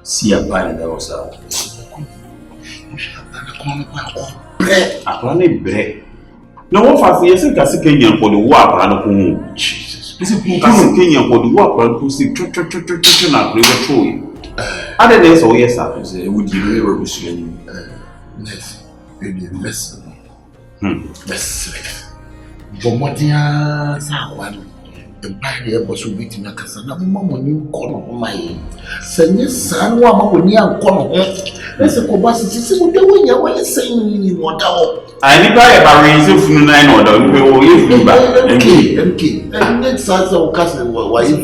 Seer by the was bread. No one fast yes, I can Kenyan for the water and Jesus. This is Kenyan for the water to see church and river true. Other days, oh yes, I say, would you ever be yes, maybe a mess. Bomodia, someone. The barrier was waiting at Casana, Mamma, you call on my son, son, one near corner. There's a cobacity, what you're saying, what I need buy a barrier from 9 or and next size of cousin, why you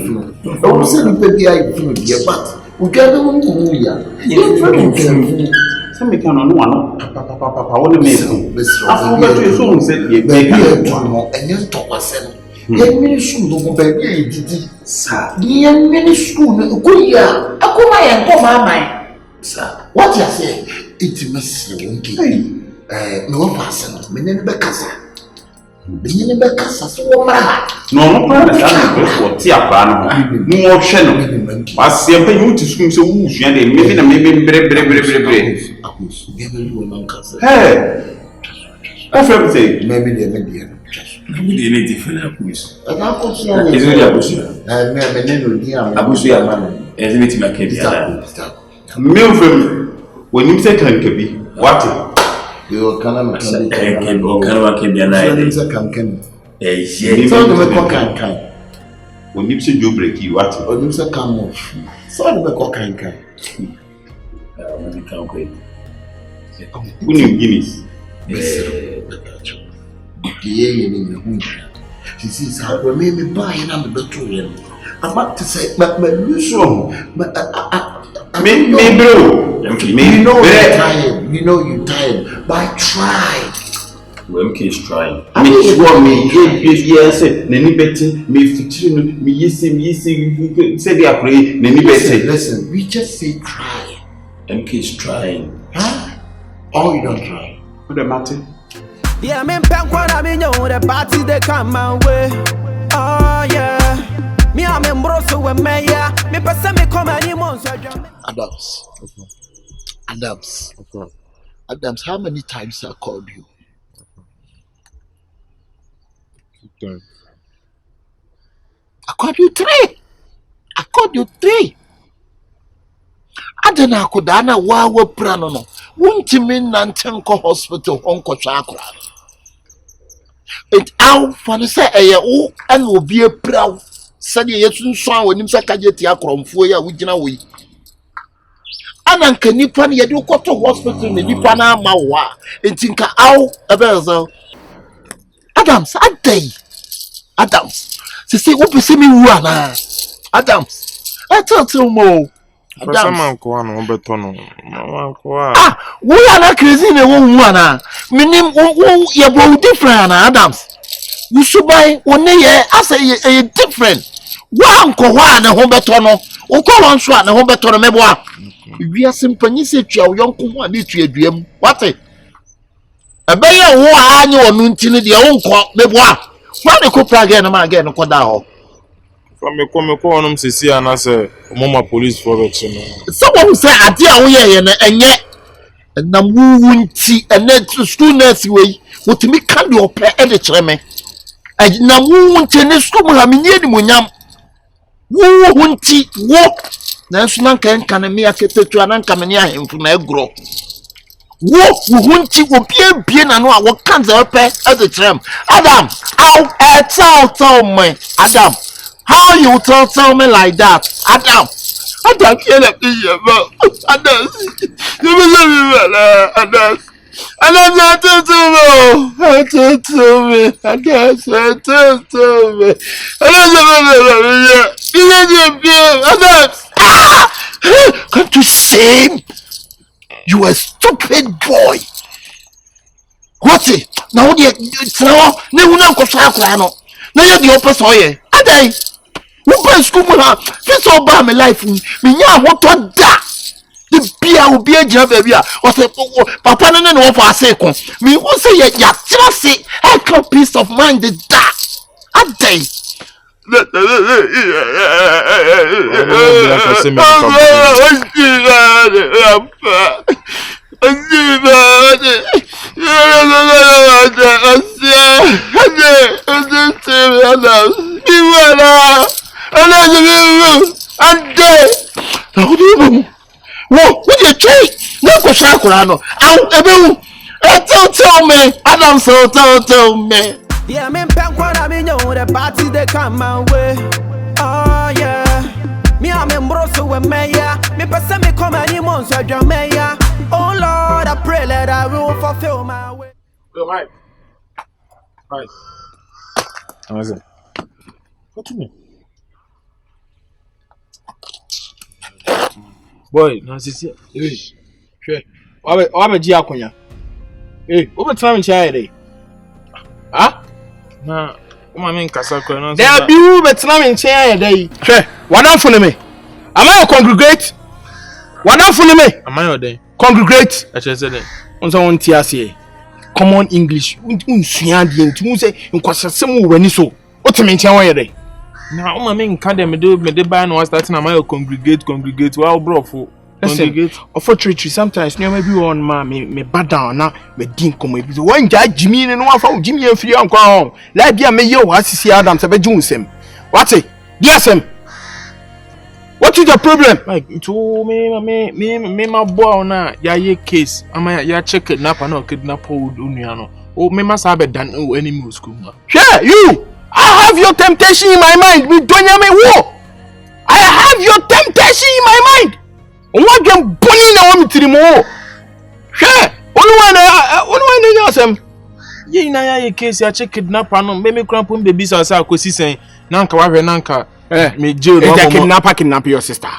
I was saying, baby, I feel dear, but we gather one to you. Some can on one, Papa, only made I forgot your song said, baby, and just talk myself. Yen mini school no baby Iddi sir yen mini school no kuya akoma yen ko mama sir what you say intimacy wonki me wo pass no me ne be kasa so wo mara no plan that na for ti apa no mu wo hwe no asie pe you to school say wo hua dey me na me bre akos give me one kasa hey after say maybe dey we need different ways. I can't consider it. Is it Abusia? Abusia, man. Isn't it my kid? Milfim, when you say Kankabi, what? You can't when you say you break you, what? When you say come off. So the cock when you Guinness. She says, I will make me buy and I'm the two. I'm about to say, but you strong. But me, bro. You know you're tired. But try. MK is trying. I mean, it's what me, yes, Nenny Betty, me, say they are praying, Nenny Betty. Listen, we just say try. MK is trying. Huh? Or you don't try. What the matter? Yeah, I'm in Pankwan, I mean, the party they come my way. Oh, yeah. Me, I'm in Brosso with Maya. Me, person me come anymore. Adams, how many times I called you? 2 times. I called you 3. Adana kudana wawe prano no. Wunti min nantenko hospital honko chakra. It out for the say o and will be a proud. Said yesun swan when him sakajeti akromfo ya wugina we. Ananka nipa ne yede ukoto hospital ne nipa na ama wa. Entinka aw ebezo. Adams. Se wo pese mi wu ana. Adams. I tell you more. Man ko anu obeto no. Man ko we are not crazy ne wo wu ana. Minim wo ye bo different ana Adams. We should buy one ye as a different. Wa nko hwa na ho beto no. Wo ko won so na ho beto no mebo a. We are simpanyi se twa wo yonko ho na twa aduam. What? Ebeye wo anye onu ntini de wo nko mebo a. Wa ne ko plug na ma again ko da ho. From me ko onum sisi ana say mama police for it no. Someone say ade a wo ye na enye na wuwunti ene school nurse we wotimi ka de ope e de kire me. Na wuwunti ne school ha me nie ni monyam. Wuwunti wo na so nan kan me aketetu anan kan me ahemfu na egro. Wuwunti obie na no a wo kan ze ope e de kire me. Adam, tell me. Adam, how you tell me like that? Adam can't let me hear about Adam. Can't you see? You a stupid boy. What's it? Now it's now. No, now you're the opposite. Adam. Who play school ha? This all by my life. Me nya what da. The beer will be a job baby. What papa no for a second. Me who say ya tira say I come peace of mind the da. say? What you change? No question, Kurano. Tell me, Adam, so tell me. Yeah, me pen kwa na me know the party they come my way. Oh yeah, me a me broso we me ya. Me pesa me come any months I jam me ya. Oh Lord, I pray that I will fulfill my way. Yo, Mike. How is it? What you mean? Boy, no, Seer. Hey, sure. What G akonya? Hey, what time is it? Ah? Na, uma men kasa ko no. There be who betina me nchen dey. Hwe, wadan fo me. Am I congregate? Wadan fo me. Am I dey? Congregate. I say dey. Onso won ti ase. Common English. Unsua de nti say nkwasasem wo wani so. Otime nchen wo ye dey. Na uma men kan dem me buy no start na my congregate wa brofo. Congregate. Unfortunately, sometimes you maybe one man me bad down na me din komo ebi. One ja Jimmy no one fa Jimmy en free anko hon. La bia me ye wa sisi Adam se be ju nsem. What say? DSM. What is the problem? Like to me my boy na ya ye case. Ama ya check kidnapper na kidnapper onua no. O me masa be dan o enemy school ma. Sure, you. I have your temptation in my mind. Me donya me wo. I have your temptation in my mind. What game bunny na wo mitiri mo? Hwe, onu wan yasem. Ye na ya case ya check kidnapper no, me cramp baby sa akosi sen. Na nka wa hwe na nka me jail no. Is the kidnapper kidnap your sister?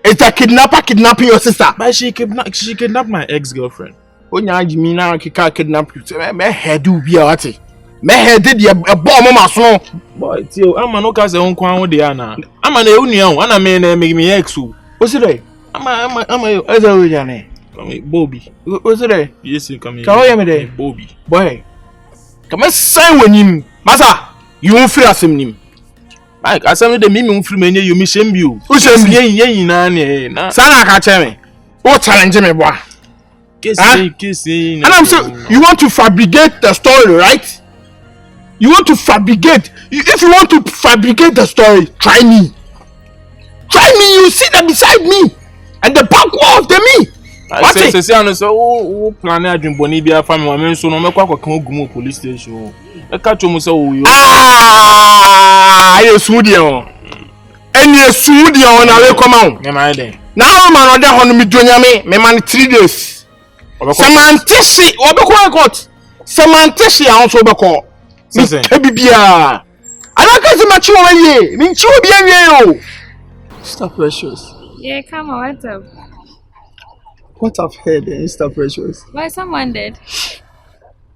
Is the kidnapper kidnapping your sister? But she kidnapped my ex-girlfriend. Onya ajimi na kidnap you. Me head u bia wate. Me head dey e bo mama so. Boy, tio, ama no ka se won kwan wo dey ana. Ama na e unu an, ana me ex o. Osire. I'm a Bobby. What's it? Yes, you come here. Come here, me Bobby. Boy, come and sign when him. Masa, you won't free as him. Like, I said, the minimum free many you miss him. You, who's ye, na. Sana catch me. What challenge me, boy? And I'm so you want to fabricate the story, right? You want to fabricate. If you want to fabricate the story, try me. You sit there beside me. And the back wall of the me. What is it? So, plan a dream Bonibia family. I mean, so no matter what, come go police station. I catch you, so you. You studio. And you studio on a way come on. Now, man, on that one, me doing me man 3 days. Semantici, what be called? Semantici, I also be called. Bibia. I don't get much over here. Mean, you be a Stop precious. Yeah, come on, what's up? What I've heard, Mr. Precious. Why someone dead?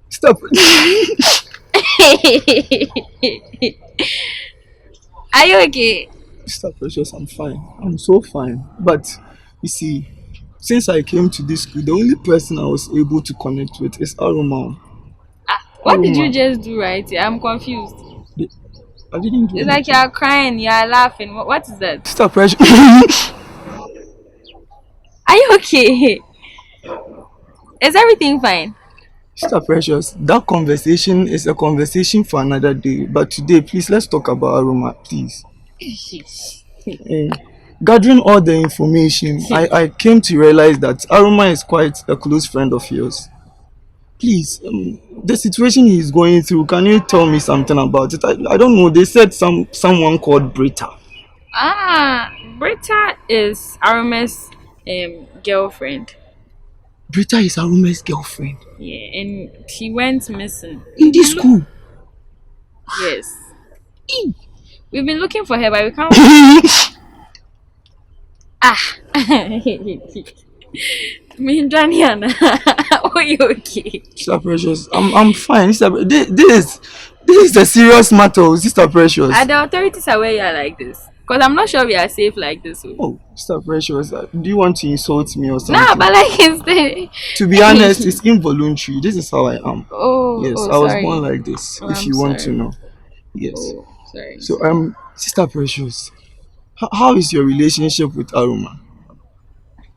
Stop. Are you okay? Mr. Precious, I'm fine. I'm so fine. But, you see, since I came to this school, the only person I was able to connect with is Aroma. What did you just do right here? I'm confused. I didn't do It's like you're crying, you're laughing. What is that? Mr. Precious. Are you okay? Is everything fine? Mr. Precious, that conversation is a conversation for another day. But today, please, let's talk about Aroma, please. Gathering all the information, I came to realize that Aroma is quite a close friend of yours. Please, the situation he's going through, can you tell me something about it? I don't know. They said someone called Britta. Britta is Aroma's girlfriend. Britta is Aroma's girlfriend? Yeah, and she went missing. In this school? Yes. We've been looking for her, but we can't. Me and Janiana, are you okay? Sister Precious, I'm fine. This is a serious matter, Sister Precious. Are the authorities aware you are like this? Because I'm not sure we are safe like this. Oh, Sister Precious, do you want to insult me or something? Nah, but like instead. To be honest, it's involuntary. This is how I am. Oh, yes, oh, I was sorry. born like this. Oh, if you want to know. Yes. Oh, sorry. So, Sister Precious, how is your relationship with Aroma?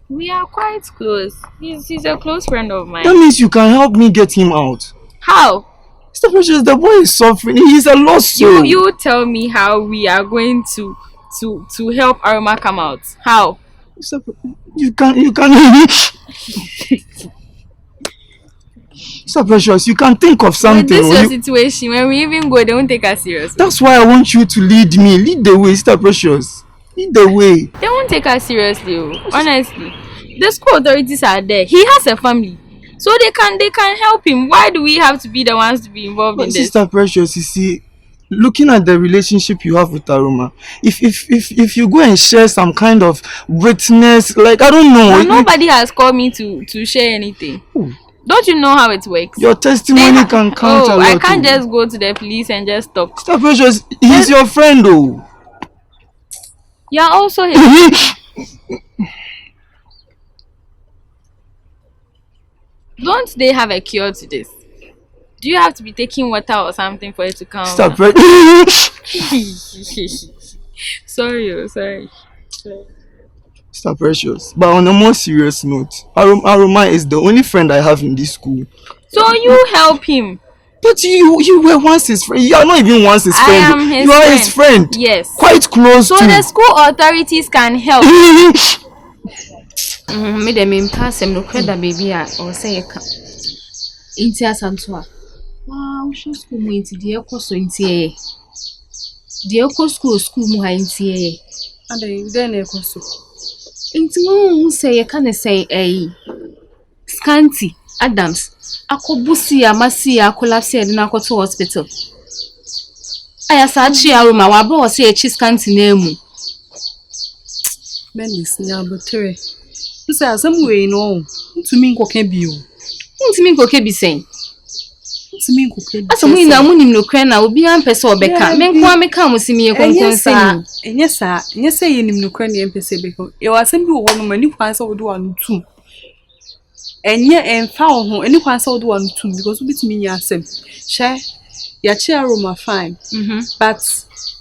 We are quite close. He's a close friend of mine. That means you can help me get him out. How? Sister Precious, the boy is suffering. He's a lost soul. You tell me how we are going to help Aroma come out. How? You can. Sister Precious, you can think of something. This is your situation. When we even go, they won't take us seriously. That's why I want you to lead me. Lead the way, Sister Precious. Lead the way. They won't take us seriously. Honestly, the school authorities are there. He has a family, so they can help him. Why do we have to be the ones to be involved in this? Sister Precious, you see, looking at the relationship you have with Aroma, if you go and share some kind of witness, like I don't know. But nobody has called me to share anything. Ooh. Don't you know how it works? Your testimony can count a lot. I can't just go to the police and just talk. Sister Precious, he's your friend though. You're also here. Don't they have a cure to this? Do you have to be taking water or something for it to come? Sister Precious. Sorry. Sister Precious. But on a more serious note, Aroma is the only friend I have in this school. So you help him. But you were once his friend. You are not even once his friend. I am his you are friend. His friend. Yes. Quite close so to. So the school authorities can help. Me dem impasse no kweda baby a or say you can. Inti asanto a. Wow, show school mu inti de ekoso inti e. De ekoso school mu ha inti e. Ade den ekoso. Inti mo say you can say Scanty Adams akobusi amasi akolapse e na akoto hospital. Aya sa chi Aroma wa bro say e chi Scanty na emu. Benis nya botere. Nse asem we no. Ntumi nkoka bi o. Ntumi nkoka bi sen. Ntumi nkoka bi. Aso mu na mu nim no kra na obi an pese obeka. Menko ameka musimi ye konkon sen. Enye sa ye nim no kra na empese beka. E wasem bi wo no mani kwan sa wo do anu tum. Enye emfa wo ho eni kwan sa wo do anu tum because obitumi nya asem. She ya chi Aroma fine. But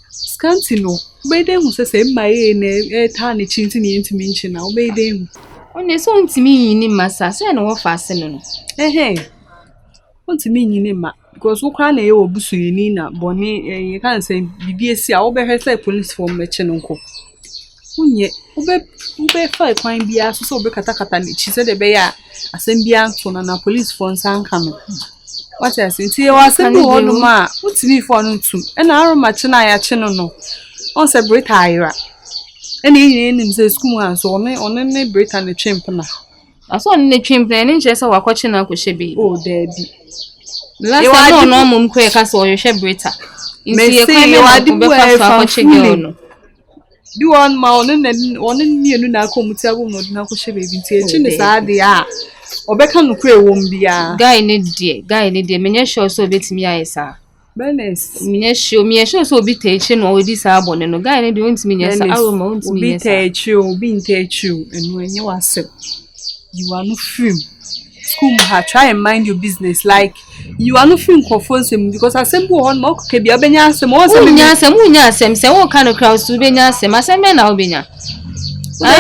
Scanty no. Obede hu se mmaye na ta ne chinti ne ntumi nchi na obede hu. Onye so ntimi yini masa so na wo fa ase no. Ntimi yini ma because wo kra na ye obusu yini na boni ye kan say bibi esi a wo be hwese police form meche no nko. Unye ube fa kwan bia so obe katakata ne chi se de be ya asem bia nto na police form san ka no. What I say ti ye wa asem wo no ma ntimi fo no ntum e na Aroma chi na ya chi no. On celebrate Ira. Any name says school has on a Brit and a chimp na. I saw on the chimp and interest of watching Uncle Shebby. Oh, Debbie. Last time, no mum quick as all your shebrita. You see, I do do on mountain and on a near Nakomutta woman, Uncle Shebby, chin is idea. Or Beckham Cray won't be a guy need dear, many show so bit me, I saw. Benes, me show me a show so be teaching or this album and no guy and doing to me as Aroma to me. Being teach you, and when you are sick, you are no film. School try and mind your business like you are no film confusing because I said one more can be a benyas more some say what kind of crowds to benyas and my son now benya.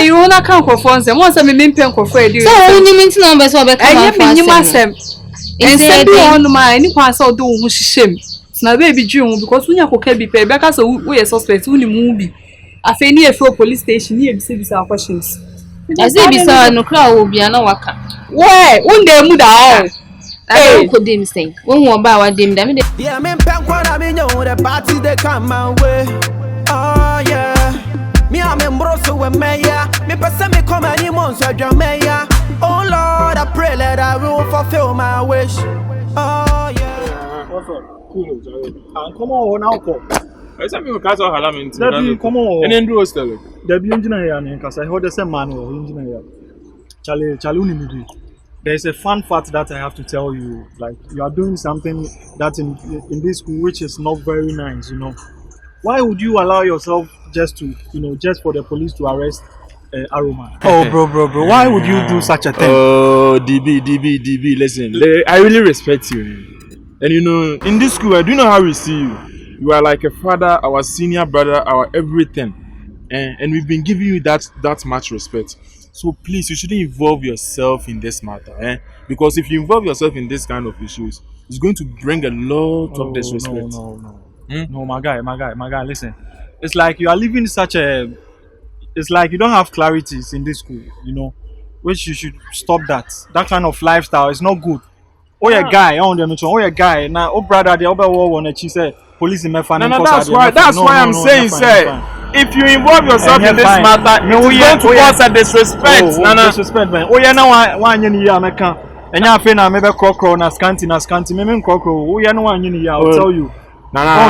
You won't account for funds and once I mean pen for Freddy. So only means numbers of a and said on my any pass or do shame. Na baby June because when you can be paid back as we are suspect when you movie. I feel near for police station near be our questions. As they be saw no crowd will be an waka. Where one day muda all. I could dim say. One more bow at dim them. Yeah, I'm in Pankwan, I mean, the party they come my way. Oh, yeah. Me, I'm in Brosso and Maya. Me, person me come any months at your mayor. Oh, Lord, I pray that I will fulfill my wish. Oh, yeah. Come on, now call. I said, we can't all have him. Come on, and then do us tell it. The engineer, because I heard the same man or engineer. Charlie, there's a fun fact that I have to tell you. Like, you are doing something that in this school which is not very nice, you know. Why would you allow yourself just to, just for the police to arrest Aroma? Oh, bro, why would you do such a thing? Oh, DB, listen, I really respect you. And in this school, I do know how we see you. You are like a father, our senior brother, our everything. And we've been giving you that much respect. So please, you shouldn't involve yourself in this matter. Because if you involve yourself in this kind of issues, it's going to bring a lot of disrespect. No, my guy, listen. It's like you are living it's like you don't have clarities in this school, which you should stop that. That kind of lifestyle is not good. Oh yeah, guy, guy. Now, brother, the other one that she said, police in my family. No, that's why I'm saying, sir. If you involve yourself in this matter, it's going to cause a disrespect. Disrespect, man. Oh yeah, now one year I can. And you feel maybe crocro na scanty, maybe crocro. Oh yeah, no one year I'll tell you. You don't have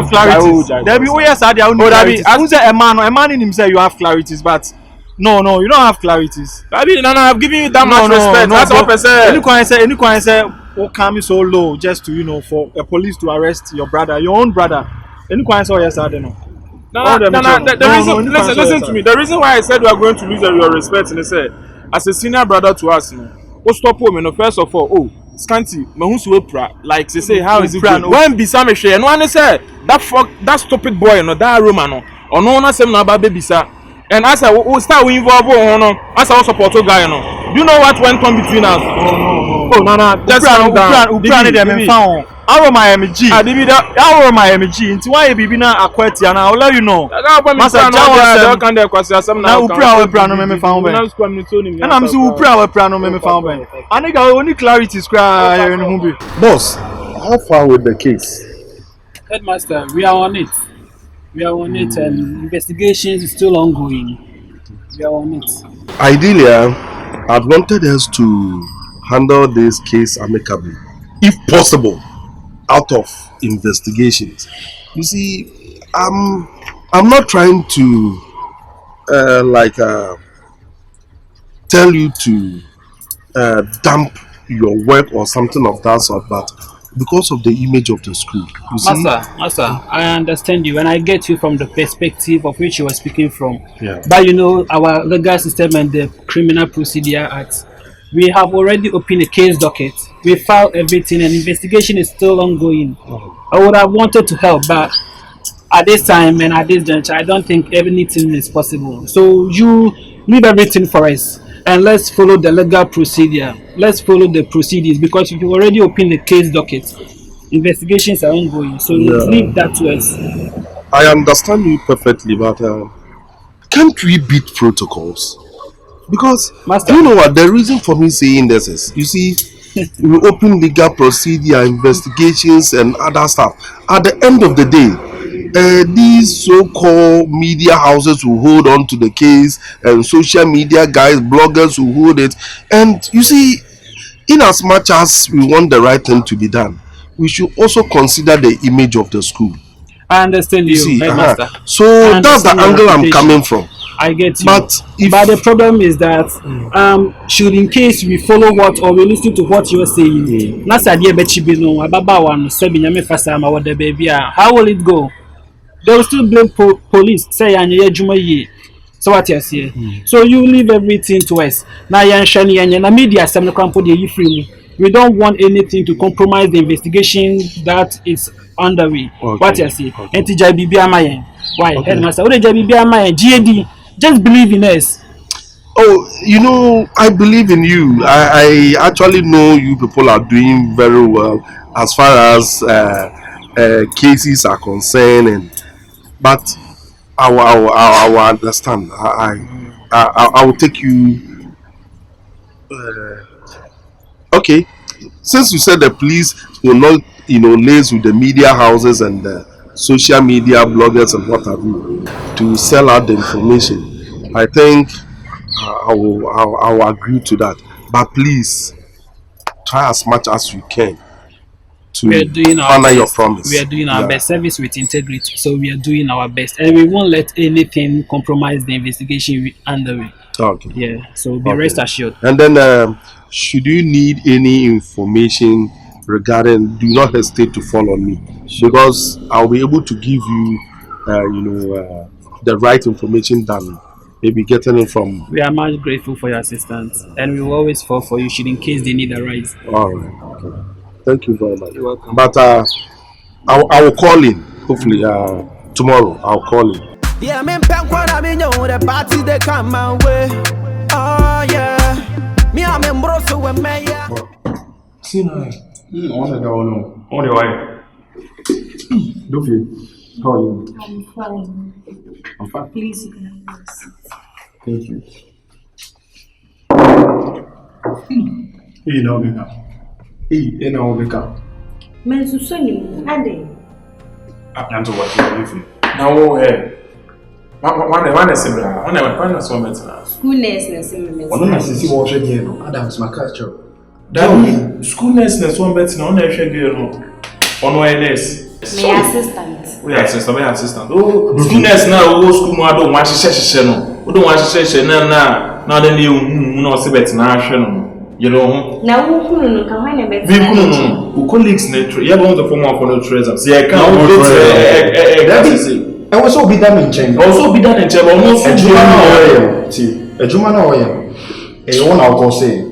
clarities. There be yes, I don't a man in himself you have clarities, but no, you don't have clarities. I'm giving you that much respect. That's what I said. Any can say, "Oh, come so low just to for a police to arrest your brother, your own brother." Any can say, "Yes, I don't know." Listen to me. The reason why I said we are going to lose your respect, and I said, as a senior brother to us, stop home. First of all, Scanty, like they say, how is it going? When Bisa me share, no one say that stupid boy, that Aroma, or no one say no baby Bisa. And as I start involved, as I was support guy, do you know what went on between us? No. Just calm down. Aroma MG. Aroma MG. Into why you be na akwati and I'll let you know. Master Jawa can there kwasi asem na. Na upra we pra no me found ben. And I'm so upra we pra no me found ben. And nigga only clarity is cry here in Humbi. Boss, how far with the case? Headmaster, we are on it. And investigations is still ongoing. We are on it. Ideally, I'd wanted us to handle this case amicably, if possible, out of investigations. You see, I'm not trying to tell you to dump your work or something of that sort, but because of the image of the school. You see? Master, I understand you and I get you from the perspective of which you were speaking from. Yeah. But our legal system and the Criminal Procedure Act, we have already opened a case docket. We filed everything and investigation is still ongoing. I would have wanted to help, but at this time and at this juncture, I don't think anything is possible. So you leave everything for us. And let's follow the legal procedure. Let's follow the procedures because if you already opened the case docket, investigations are ongoing. So leave that to us. I understand you perfectly, but can't we beat protocols? Because Master, you know what the reason for me saying this is, you see, we open legal procedure, investigations, and other stuff. At the end of the day, these so-called media houses will hold on to the case, and social media guys, bloggers will hold it. And you see, in as much as we want the right thing to be done, we should also consider the image of the school. I understand you, see, Headmaster. So that's the angle I'm coming from. I get you. But the problem is that should in case we follow what or we listen to what you're saying, how will it go? They will still blame police. Say so what you say. So you leave everything to us. Now you're media freely. We don't want anything to compromise the investigation that is underway. Okay. What you say? Okay. Why? Headmaster, what GAD? Just believe in us. Oh, I believe in you. I actually know you people are doing very well as far as cases are concerned, but I will understand. I will take you. Okay, since you said the police will not, liaise with the media houses and the social media bloggers and what have you to sell out the information, I think I will agree to that. But please try as much as you can to honor your promise. We are doing our best, service with integrity. So we are doing our best, and we won't let anything compromise the investigation underway. Okay. Yeah. So be rest assured. And then, should you need any information regarding, do not hesitate to follow me, because I'll be able to give you, the right information than maybe getting it from. We are much grateful for your assistance, and we will always fall for you should in case the need arise. All right. Okay. Thank you very much. You're welcome. But I will call in. Hopefully, tomorrow I'll call in. Yeah, me pen kwa me know the party they come my way. Oh yeah, me I'm in broso with me yeah. See now, on the door no, on the way. Duffy, how are you? I'm fine. I'm fine. Please, you can have a seat. Thank you. Hey, now we come. Hey, now we come. Men su so ni ade. I'm to watch you. Now, one is similar. One is so much. School nurse na similar. Ono na sisi wo hwe die no. Adams Makacho. That school nurse na so much na on na hwe die no. Ono nurse. My assistant. We assistant. Oh, school nurse na wo school mu ado wa hye no. Wo do wa hye na de ne no se bet na hwe no. You know. Na wo kunu no ka hwan na bet. We kunu no. Wo colleagues na you want the form of no treasure. See I can I was so be that in chain. Also be that in chain, but no see, a Juma no oil. A one I'll go say.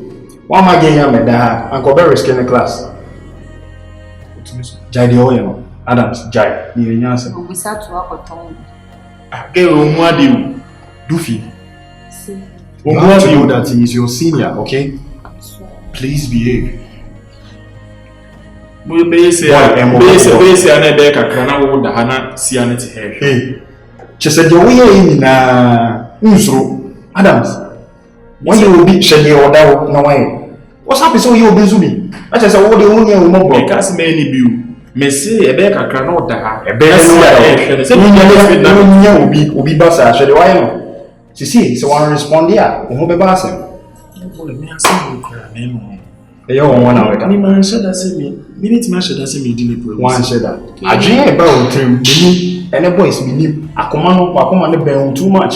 One my game at that, Uncle Berry skin the class. Jai the oil, Adams, Jai, the answer. We sat to our tongue. I get Romuadi, Duffy. See. You have to know that he is your senior, okay? Please behave. We may say, I know that Kakana would Hana see an hair. Hey, just said your way in Usro Adams. When you will be Shady or that, no way. What's happened? So you'll be Zuni. I just said, what do you mean? Because many view. Messi, a bear cannot die. A bear will be Bassa. Shall I know? See, so one respond here. Who be Bassa? You one hour. I mean, man, said that me. Minute man said that me didn't put one said that. I dream about him, and the boys mean I command the bell too much.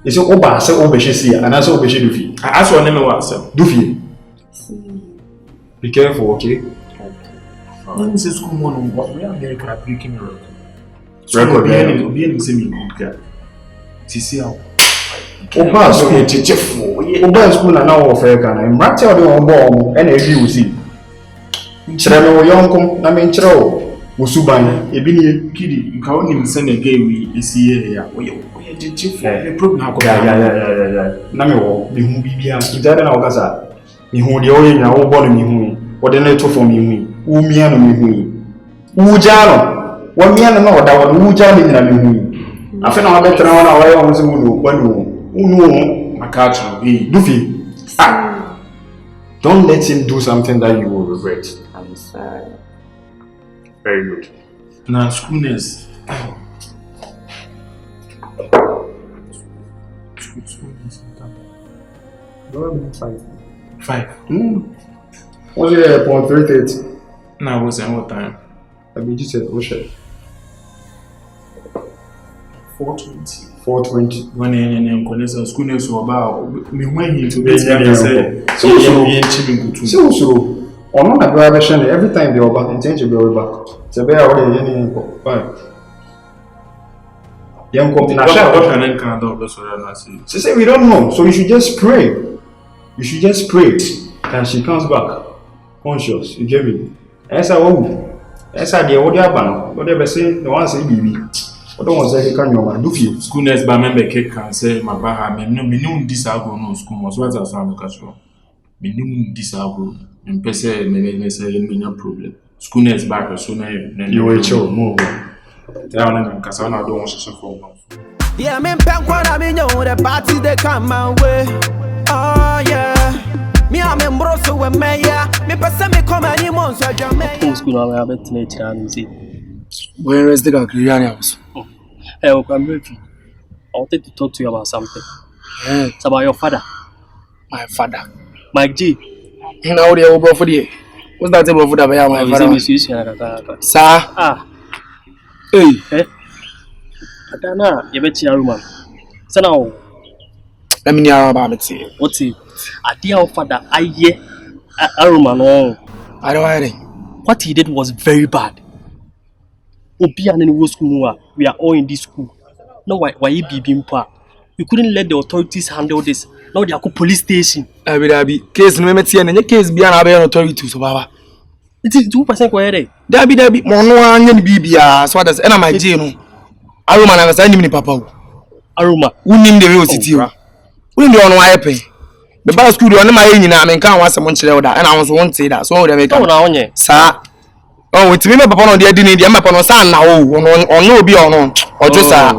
It's all over, so over she and I saw Duffy. I asked her name was Duffy. Be careful, okay? When is school morning? What we are breaking record. Record, being semi good. See how. Oba school teacher for Oba school na now of Africa na mrate ode on ball and e bi usi kire me wo yonko na me nkire wo musuban e bi ni kidi nka onim se na game esi here ya oye teacher for the program akọ ya na me wo me hu bibia idare na okasa me hu de oye nya wo ball me hu ode na to for me hu wo mia no me hu wo ja no wo mia no na oda wo ja me nyina me hu afa na wabetra wana wa yo nse mu no kwanu Makacho, Duffy. Don't let him do something that you will regret. I'm sorry. Very good. Now, schoolness. Five. Was it upon 3:30? No, it wasn't what time. I mean, you said, oh shit. 4:20. 4:20. When I'm calling schoolness about me when you to basically say, so on a graduation every time they are back intend to go back. So they are already young she said we don't know, so you should just pray. You should just pray and she comes back conscious. You get me? That's how the order ban. Whatever say the one say baby. I don't want to say can you man do feel school nurse by member cake can say my baha me no this go no school was what as am catch me no this go in person me say me no problem school nurse back so na you will chill move down and cause I don't want to for yeah me pen kwa me know the party they come my way oh yeah me am embroso we me ya me person me come any months so me school na me abet na tira no see when rest the Korean house. Hey, I'm ready. I wanted to talk to you about something. It's about your father. My father. Mike G. Now they over for the. What's that about for the my father? Sir. Ah. Hey. Adana, you bet you Aroma. So now. Let me hear about it. What's it? Your father, I hear Aroma no. I don't hear it. What he did was very bad. We are all in this school. No, why you be bimpa? You couldn't let the authorities handle this. Now they are called police station. Abi case no me tie na case bia na be authority so baba. It's 2% kwere. Dabi mono anya ni bibia so that's na my J no. Aroma na say ni papa. Aroma. Unim de we ositi o. Unim de ono ayepe. The bar school on my nyina me kan wasem nkyere wo da na won so won say that so we make. Oh na onye. Sa. Oh we timi me papa no de adi ni de me papa no sa na wo ono obi ono. Ojo sa.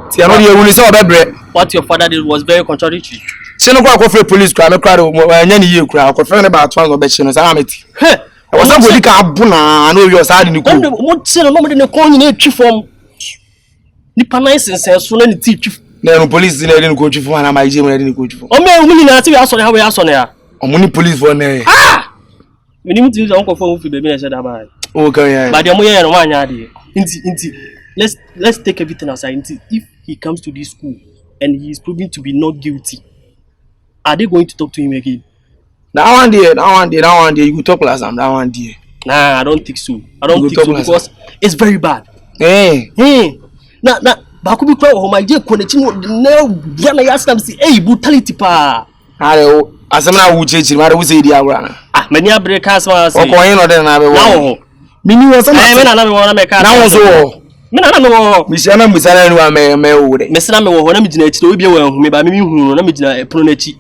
Ti ano de ewuni say obebre. What your father did was very contradictory. Say no go for police crime crowd anya ni ye kura ko fe ne ba twan go be chi no sa ameti. Hey. I was not going to abu na no you say ni ko. Mo say no mo de ne kon nyina etwi fom. Ni panai sense so na ni ti twi. Na no police na de ni ko twi fom na my J mo de ni ko twi fom. O me mu nyina ti we aso ne ha we aso ne ya. O mo ni police for na. Ah! We ni mutu on ko fom fi be me na say da ba. Okay yeah. But dem mo ye no anya de. Inti let's take everything aside. Inti if he comes to this school and he is proven to be not guilty, are they going to talk to him again? That one day, you go talk last time. That one day. Nah, I don't think so. I don't think so because it's very bad. Hey. Nah. Baku bi kwa my J konechi no bia na yasam si brutality pa. Are asemna wu chechi, ma wo say di awra. Ah, many abreaka asma say. Okoyin no de na be wo. Now. Mini wo sama. Me na me wo na me ka. Na wo so. Me na me wo. Mi sia na musana ni wa me wo de. Me sina me wo na me gina echi obi e wo hu me ba me hu na me gina epono na echi.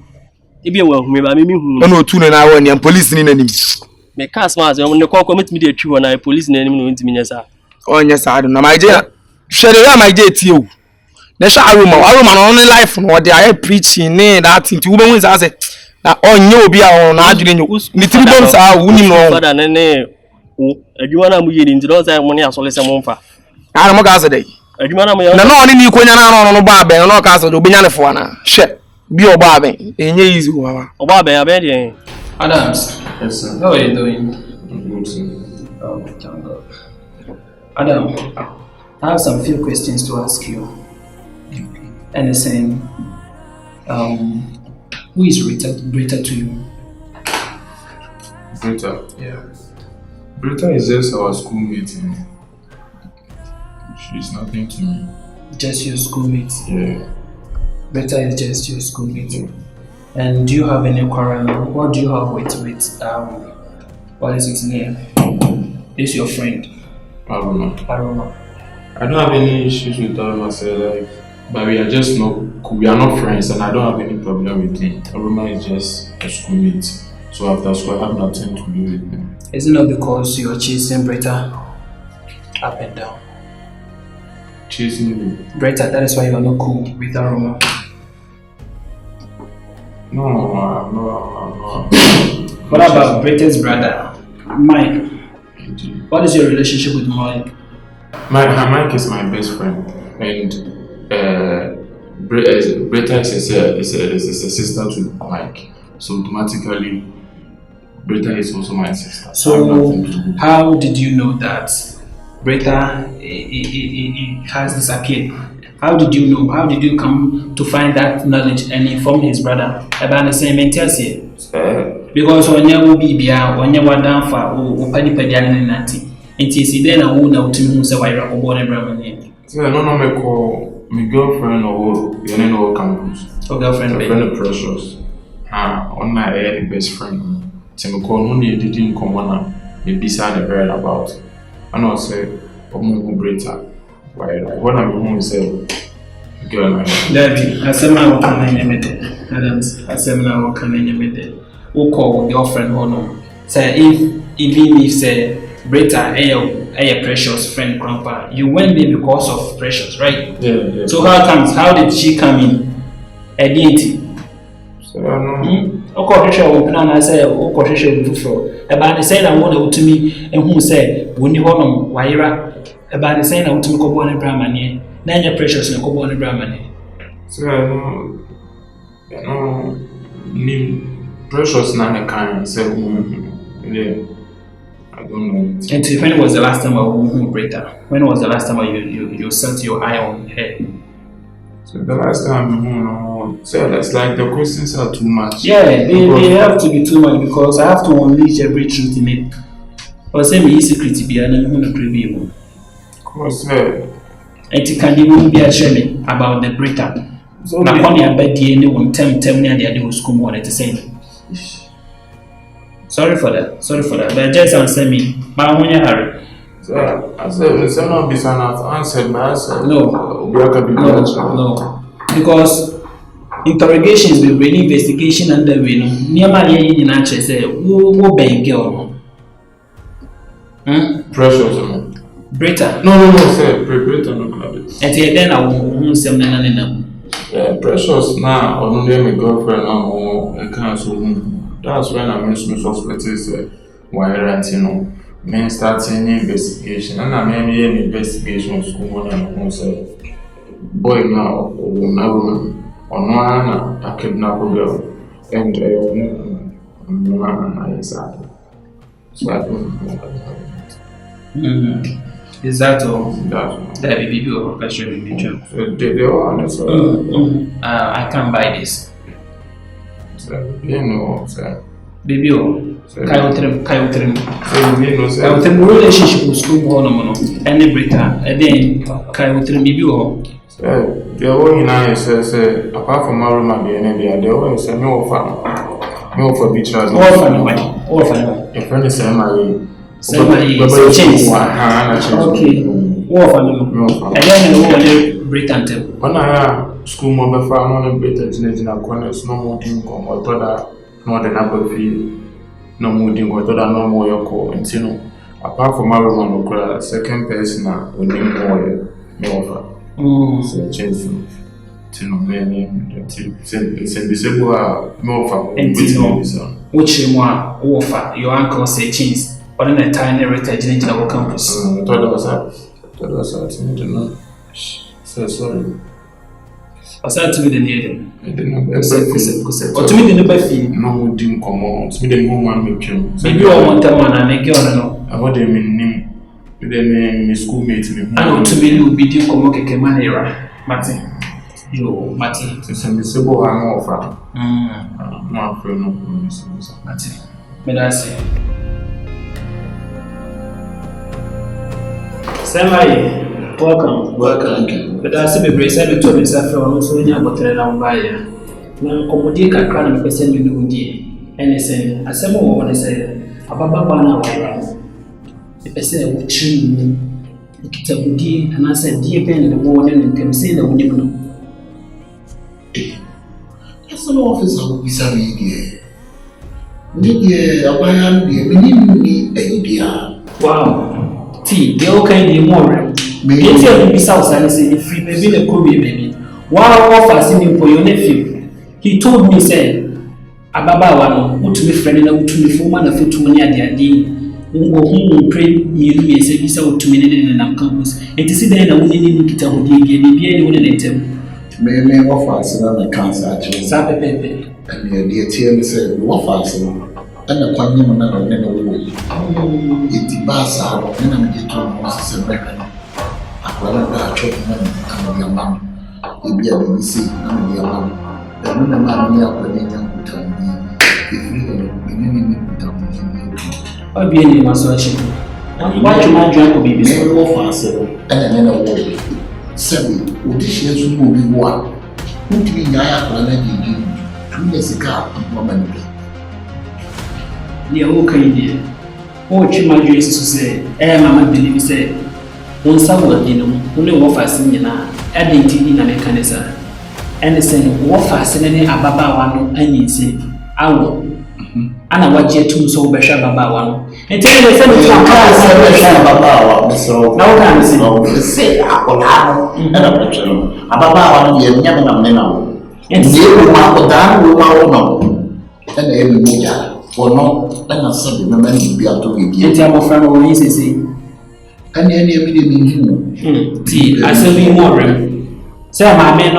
Ebi e wo hu me ba me hu. Na otu na wo ni police ni nanim. Me ka asma as me ko commit me dey twi wo na police na nanim no ntimi nya sa. Onya sa do na my J. Shere ya my J tie o. Na sha Aroma no only life no dey I preaching that thing to we say na onye obi a na adwene nyo ni tribon sa wunim no father ne o adwuma na mu yiri ndiro say mo ne asole se mo mfa ara mo ga say dey adwuma na mo na no oni ni konya na no ba ben no ka say obenya ne fo na hwe bi ogba ben enye easy wa ogba ben abe dey. Adams. Yes sir. How are you doing? Good sir. Oh, thank God. Adam, I have some few questions to ask you. And the same, who is Britta to you? Britta? Yeah. Britta is just our schoolmate. She's nothing to me. Just your schoolmate? Yeah. Britta is just your schoolmate. Yeah. And do you have any quarrel? What do you have with what is his name? Is your friend? Aroma. I don't have any issues with Aroma, but we are just we are not friends, and I don't have any problem with him. Aroma is just a schoolmate, so after school I have nothing to do with him. Is it not because you are chasing Britta up and down? Chasing me? Britta, that is why you are not cool with Aroma. No. What about Britta's brother, Mike? What is your relationship with Mike? Mike is my best friend, and Britta is a sister to Mike, so automatically Britta is also my sister. So how did you know that Britta has disappeared? How did you know? How did you come to find that knowledge and inform his brother about the same mentality? Because when you will be when you were down for Pani Padian Nanti, it is then I would know to say why you're born in Bremen. No, my girlfriend or your name or campus. Oh, girlfriend, friend Precious. On my head, best friend. Timoko, no need didn't come on, maybe sad heard about. And I say, Opoku Britta. When I'm home, say, girl, Debbie, I said my work on your method. Adams, I said my work on your method. Who call girlfriend or no? Say, even if say, Britta, a Precious friend, grandpa, you went there because of Precious, right? Yeah. So how did she come in? A deity. So I know. Okotesha open and I say, Okotesha Bufro. About the same I want to me, and who said, when you hold on, Waira. About the same I want to go born in Brahmani. Then your Precious and go born in Brahmani. So I know, Precious Nana kind said, yeah. I don't know. And when was the last time you Britta? When was the last time you set your eye on her? So the last time, so that's like the questions are too much. Yeah, they have to be too much because I have to unleash every truth in it. Or say me secret to be an preview. Of course, and it can even be a shame about the Britta. So now, when you bet the anyone, tell me the idea school one at the same. Sorry for that. But just answer me. Ma when you hurry. Sir, I said, it's not be answered, but I said, No. No. Because interrogations with really investigation under we know. Near my in answer say, who bang girl? Precious. Brita. No, sir. Brita no club. And then I won't say no. Precious now, only my girlfriend and cancel. That's when I mentioned suspects why renting. Men starting investigation, and I made an investigation of school and say, boy now, or no, I kidnap a girl, and I decided. So I don't know. Is that all? That baby or question in nature? They are honest. I can't buy this. You know, sir. Baby, Kayotrem relationship with school any Britain, and then Kayotrem baby. The only nice says, apart from Aroma, the always say no for beach. All your friend is okay, Britain. When I school mobile farm on a better in our corners, no more income or not an apple fee, no more dingo, no more your call, and apart from Aroma, second person now, we need more offer. So change to no many, send disabled more for which offer your uncle say change, or in a tiny retail in our campus. That was sorry. Aside to me the needle. I didn't know. Or to me the new fee. No, didn't come on. To me the woman make you. Maybe I want them one and make you know. I want them in him. They may schoolmates me. I know to me you be doing come okay manera. Martin. Yo, Martin. It's a miserable I'm offer. No, Martin. May I say? Somebody. Welcome. But I said, be brave. I told myself, I'm so young, but I'm by you. Now, comedy can cry and person you do, and I say, I said, more when I say, about 1 hour. The person will treat me, it's a good deal, and I said, dear pen in the morning, and can say that we never know. That's an officer who is a media. Why am I? Wow. See, the okay, the more. It's a baby house and say if free baby the cool baby. While offers him for your nephew, he told me say Ababa one who to be friend and to be forman of foot to money at the idea. Who pray me say this out to me in our campus. And to see then a winning in Kita would be anyone in it. May offers another cancer actually. Sape Pepe. And the dear TM said, what fast? And the Kwame Manana never would. It's the Bassa, and I'm getting Moses and Reckon. I children and your mom. You be a baby see, and your mom. The woman near Aquaman would tell me if you I'll be any massage. Why do you drink to be so fast? And then a word. Seven, auditions will be one. Who to be Naya Planagi 2 years ago, woman. The okay, dear. Oh, Chimajo is to say, Mamma believe say. One somewhat, only one fascinating adding in a mechanism. And the same war fascinating Ababa one and say, I will. And I watch yet to so Besha Baba one. And tell the same Baba, no can say, Apollo, and a picture. Ababa one, you never know. And you will down with my own. And every media, for no, and a sudden woman will be able to get your friend or easy. And any meaning, I said, be more. Say, my men,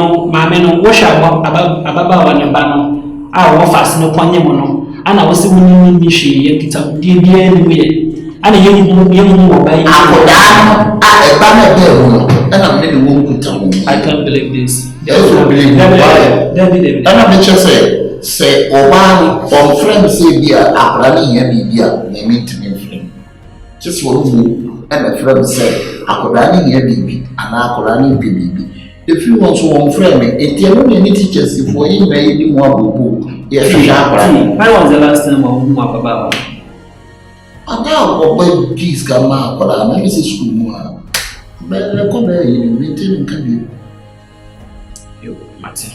wash about one and banner. I will fast no ponymono, and I was winning mission, yet it's a dear anyway. And a young woman by a banner there, and I'm many woman to I can't believe this. David, and I'm just say, Obama, or friends say, dear, I'm running any dear, name to me, friend. Just one. And a friend said, Akorani here baby, and Akorani baby. If you want to one friend, if you have any teachers, if you may be more book, Yes, when was the last time you were about? I know what these come out, but I'm not school. But I come here, you maintain can you? You, Martin.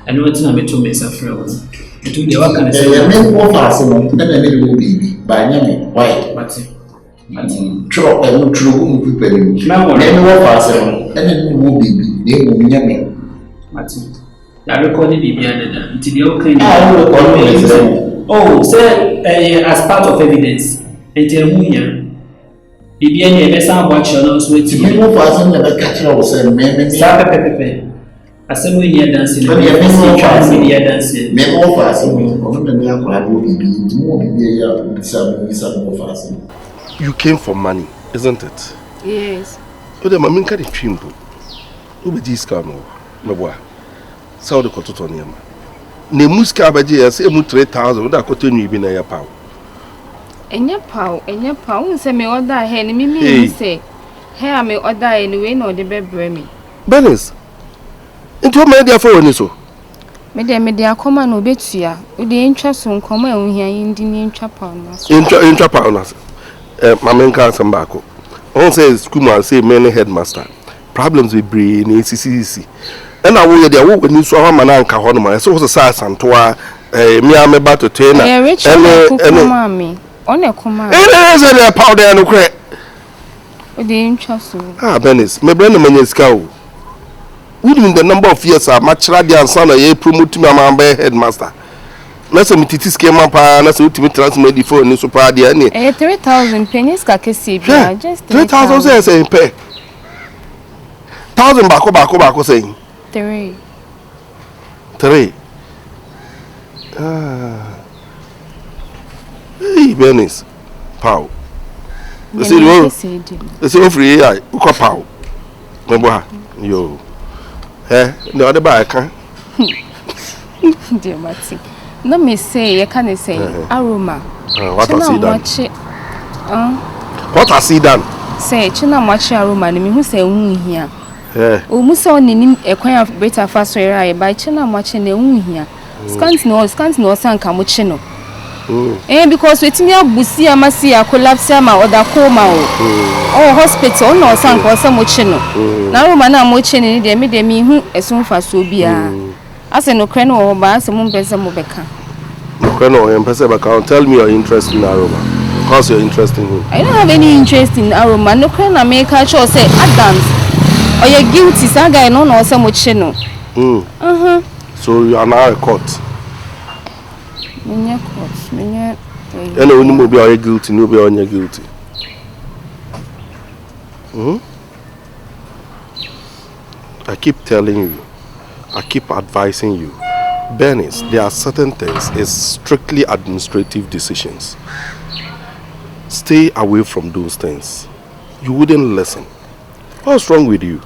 I know it's not me to miss a friend. To the work and say, I mean, what fast, then I will be by name, white, Martin. Drop and true people. Now, then what fast, and then will be, they will be yummy. Martin. I recorded the behind until the okay. Oh, sir, as part of evidence, Interrogation. Bibi any besan watch your nose with me no fast never catch you say me pepe. Asem we near dancing. Me dancing. Me no fast me me akwa do bibi mo bibi ya bisa mo fast. You came for money, isn't it? Yes. O de mama nka de twimpo. O be diska no. Me boa. Sao de kototo ne ma. Na muska abaje ya say mu 3000 da kotonwi bi na ya paw. Enye paw unse me order he ni mimi say he me order anyway no de bebre me. Benis. Into me dia for ni so. Me de akoma no betua. O de ntwa so nkoma ehia yindi ni ntwa paw na. Ntwa paw na. Mama nka samba ko. On say school man say many headmaster. Problems with brain CCC. And I will there wo ni so ha ma na nka ho no ma. So so sa santoa me ameba to trainer. And on a command. Is a powder and a crack. Benis, my brother Manis cow. Within the number of years, much rather and son, I promote my man by headmaster. Let's meet this came up and let's ultimate transmit the phone in super. 3,000 pennies, Kakesi, just 3,000 says a pay. 1,000 bako saying 3. Hey, Benis, pow. The same free eye, Uka pow. Remember, yo. No other back, huh? Dear Matty, let me say, I can't say, Aroma. What has he done? What has he done? Say, China watch Aroma, and me who say, here. Almost only a kind of better fast way by China watching the here. Scanty no san Camuchino. Because waiting your busi amasia collapse ma or the coma or hospital no sank or some mochino. Now mana mochini de me who as soon as so be as a no creno or bass a mumpesa mobeka. Creno and Pesabaka, tell me your interest in Aroma. How's your interest in him? I don't have any interest in Aroma. No crena make a show say Adams or you're guilty saga and no or some mochino. So you are now a court. And when you be guilty, no be on your guilty. I keep telling you, I keep advising you, Benis, there are certain things, it's strictly administrative decisions. Stay away from those things. You wouldn't listen. What's wrong with you?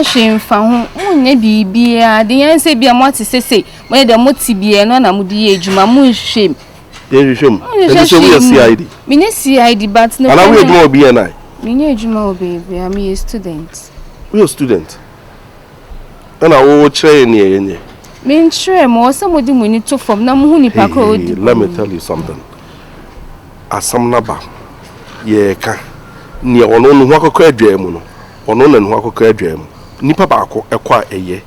Shame found maybe the answer be a moti say, where the moti be and on a moody age, my shame. Then you show me. CID. Me CID, but no. And I will more be an eye. Me Juma baby, I'm a student. We are student. And I will train you. Me sure more somebody we need to form Namuni Paco. Let me tell you something. As some naba, ye can near one on walk a quadrum. Ono na nwa akokra nipa baako ekwa eye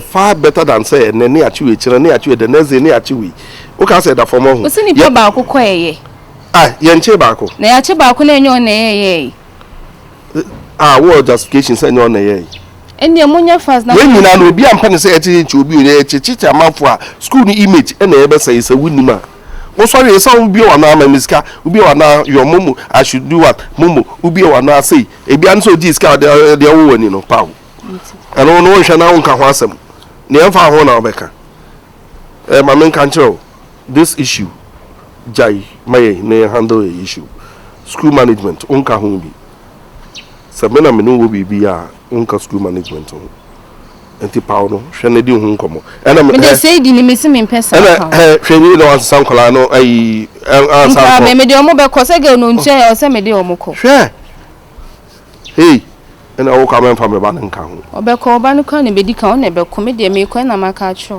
far better than say na ne achiwe chira ne achiwe the next day ne achiwe o ka say da form ho o nipa baako kwa eye ye nche baako na ya che baako na enyo na eye what justification say enyo na eye eni amunya fast na we nyina na obi ampa ne say echi obi ne echi amanfo a school ni image na ebe say say wunima. Oh, sorry, some be on our miska, ubi on your momo. I should do what momo, ubi on our say. A be answer this car, they own, you know, pow. I don't know, shall now can was them. Never found one Albeka. My main control this issue. Jai, may handle the issue. School management, unka humbi. Sabena menu will be unka school management. Enti Paulo, shall do home come. And I'm say, didn't miss him in person. She knew no some colano. I made your mobile cause I go no chair or some mediomo. Share. Hey, and I will come from a banana count. Or Becco Banucan, and Bedica, never comedy, make when I'm a catch.